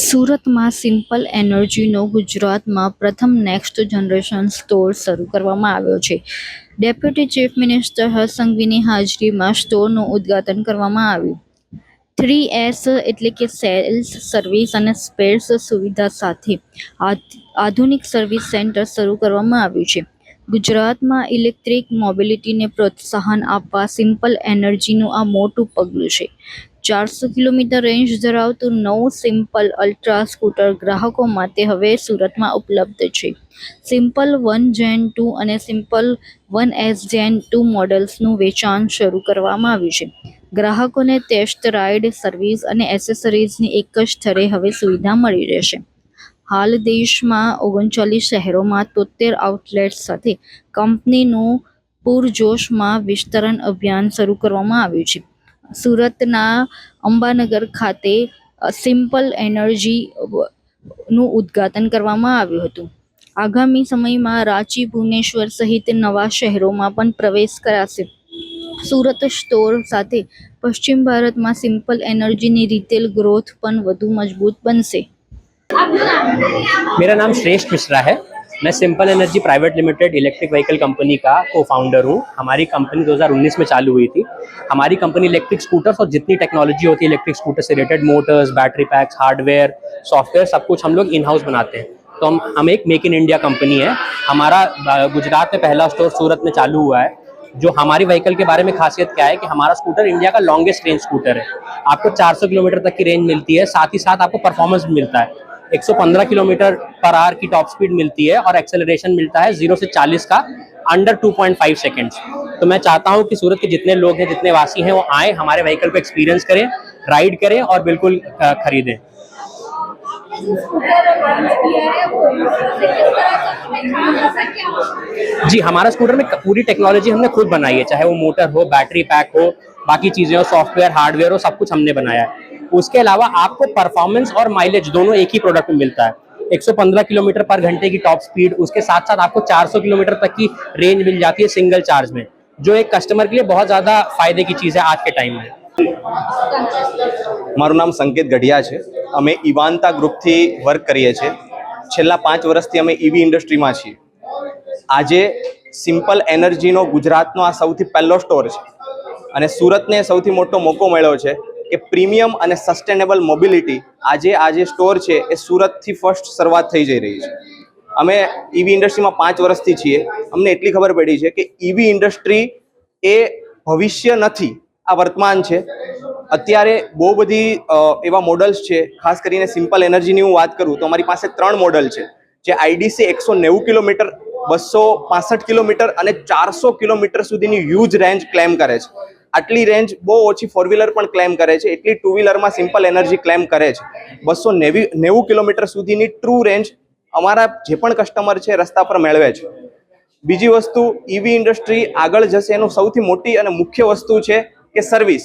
સુરતમાં સિમ્પલ એનર્જીનો ગુજરાતમાં પ્રથમ નેક્સ્ટ જનરેશન સ્ટોર શરૂ કરવામાં આવ્યો છે. ડેપ્યુટી ચીફ મિનિસ્ટર હર્ષ સંઘવીની હાજરીમાં સ્ટોરનું ઉદ્ઘાટન કરવામાં આવ્યું. 3S એટલે કે સેલ્સ, સર્વિસ અને સ્પેર્સ સુવિધા સાથે આધુનિક સર્વિસ સેન્ટર શરૂ કરવામાં આવ્યું છે. ગુજરાતમાં ઇલેક્ટ્રિક મોબિલિટીને પ્રોત્સાહન આપવા સિમ્પલ એનર્જીનું આ મોટું પગલું છે. 400 કિલોમીટર રેન્જ ધરાવતું નવું સિમ્પલ અલ્ટ્રા સ્કૂટર ગ્રાહકો માટે હવે સુરતમાં ઉપલબ્ધ છે. સિમ્પલ 1 જેન 2 અને સિમ્પલ 1S જેન 2 મોડલ્સનું વેચાણ શરૂ કરવામાં આવ્યું છે. ગ્રાહકોને ટેસ્ટ રાઇડ, સર્વિસ અને એસેસરીઝની એક જ સ્થળે હવે સુવિધા મળી રહેશે. હાલ દેશમાં 39 શહેરોમાં 73 આઉટલેટ્સ સાથે કંપનીનું પૂરજોશમાં વિસ્તરણ અભિયાન શરૂ કરવામાં આવ્યું છે. સુરતના અંબાનગર ખાતે સિમ્પલ એનર્જીનું ઉદ્ઘાટન કરવામાં આવ્યું હતું. આગામી સમયમાં રાંચી, ભુવનેશ્વર સહિત નવા શહેરોમાં પણ પ્રવેશ કરાશે. સુરત સ્ટોર સાથે પશ્ચિમ ભારતમાં સિમ્પલ એનર્જીની રિટેલ ગ્રોથ પણ વધુ મજબૂત બનશે. मेरा नाम श्रेष्ठ मिश्रा है। मैं simple energy private limited electric vehicle company का को फाउंडर हूँ। हमारी कंपनी 2019 में चालू हुई थी। हमारी कंपनी इलेक्ट्रिक स्कूटर्स और जितनी टेक्नोलॉजी होती है इलेक्ट्रिक स्कूटर से related, Motors, battery PACS, hardware, software, सब कुछ हम लोग इन हाउस बनाते हैं। तो हम एक मेक इन इंडिया कंपनी है। हमारा गुजरात में पहला स्टोर सूरत में चालू हुआ है। जो हमारी व्हीकल के बारे में खासियत क्या है कि हमारा स्कूटर इंडिया का लॉन्गेस्ट रेंज स्कूटर है। आपको 400 किलोमीटर तक की रेंज मिलती है, साथ ही साथ आपको परफॉर्मेंस भी मिलता है। 115 किलोमीटर पर आवर की टॉप स्पीड मिलती है और एक्सेलरेशन मिलता है 0 से 40 का अंडर 2.5 सेकेंड्स। तो मैं चाहता हूं कि सूरत के जितने लोग हैं, जितने वासी हैं, वो आए, हमारे व्हीकल को एक्सपीरियंस करें, राइड करें और बिल्कुल खरीदें। जी, हमारा स्कूटर में पूरी टेक्नोलॉजी हमने खुद बनाई है, चाहे वो मोटर हो, बैटरी पैक हो, बाकी चीज़ें हो, सॉफ्टवेयर, हार्डवेयर हो, सब कुछ हमने बनाया है। उसके अलावा आपको परफॉर्मेंस और माइलेज दोनों एक ही प्रोडक्ट में मिलता है। 115 किलोमीटर पर घंटे की टॉप स्पीड, उसके साथ साथ आपको 400 किलोमीटर तक की रेंज मिल जाती है सिंगल चार्ज में, जो एक कस्टमर के लिए बहुत ज़्यादा फायदे की चीज़ है आज के टाइम में। મારું નામ સંકેત ગઢિયા છે. અમે ઇવાન્તા ગ્રુપથી વર્ક કરીએ છીએ. છેલ્લા 5 વર્ષથી અમે ઈવી ઇન્ડસ્ટ્રીમાં છીએ. આજે સિમ્પલ એનર્જીનો ગુજરાતનો આ સૌથી પહેલો સ્ટોર છે અને સુરતને સૌથી મોટો મોકો મળ્યો છે કે પ્રીમિયમ અને સસ્ટેનેબલ મોબિલિટી આજે સ્ટોર છે એ સુરતથી ફર્સ્ટ શરૂઆત થઈ જઈ રહી છે. અમે ઈવી ઇન્ડસ્ટ્રીમાં 5 વર્ષથી છીએ. અમને એટલી ખબર પડી છે કે ઈવી ઇન્ડસ્ટ્રી એ ભવિષ્ય નથી, આ વર્તમાન છે. અત્યારે બહુ બધી એવા મોડલ્સ છે, ખાસ કરીને સિમ્પલ એનર્જીની હું વાત કરું તો અમારી પાસે 3 મોડલ છે જે આઈડીસી 190 કિલોમીટર, 265 કિલોમીટર અને 400 કિલોમીટર સુધીની હ્યુજ રેન્જ ક્લેમ કરે છે. આટલી રેન્જ બહુ ઓછી ફોર વ્હીલર પણ ક્લેમ કરે છે, એટલી ટુ વ્હીલરમાં સિમ્પલ એનર્જી ક્લેમ કરે છે. 290 કિલોમીટર સુધીની ટ્રુ રેન્જ અમારા જે પણ કસ્ટમર છે રસ્તા પર મેળવે છે. બીજી વસ્તુ, ઈવી ઇન્ડસ્ટ્રી આગળ જશે એનું સૌથી મોટી અને મુખ્ય વસ્તુ છે કે સર્વિસ.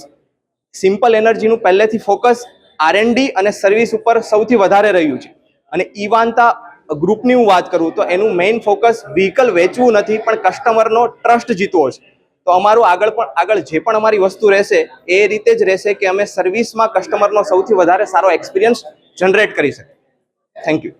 સિમ્પલ એનર્જીનું પહેલેથી ફોકસ R&D અને સર્વિસ ઉપર સૌથી વધારે રહ્યું છે અને ઇવાન્તા ગ્રુપની હું વાત કરું તો એનું મેઇન ફોકસ વ્હીકલ વેચવું નથી પણ કસ્ટમરનો ટ્રસ્ટ જીતવો છે. તો અમારું આગળ જે પણ અમારી વસ્તુ રહેશે એ રીતે જ રહેશે કે અમે સર્વિસમાં કસ્ટમરનો સૌથી વધારે સારો એક્સપિરિયન્સ જનરેટ કરી શકીએ. Thank you.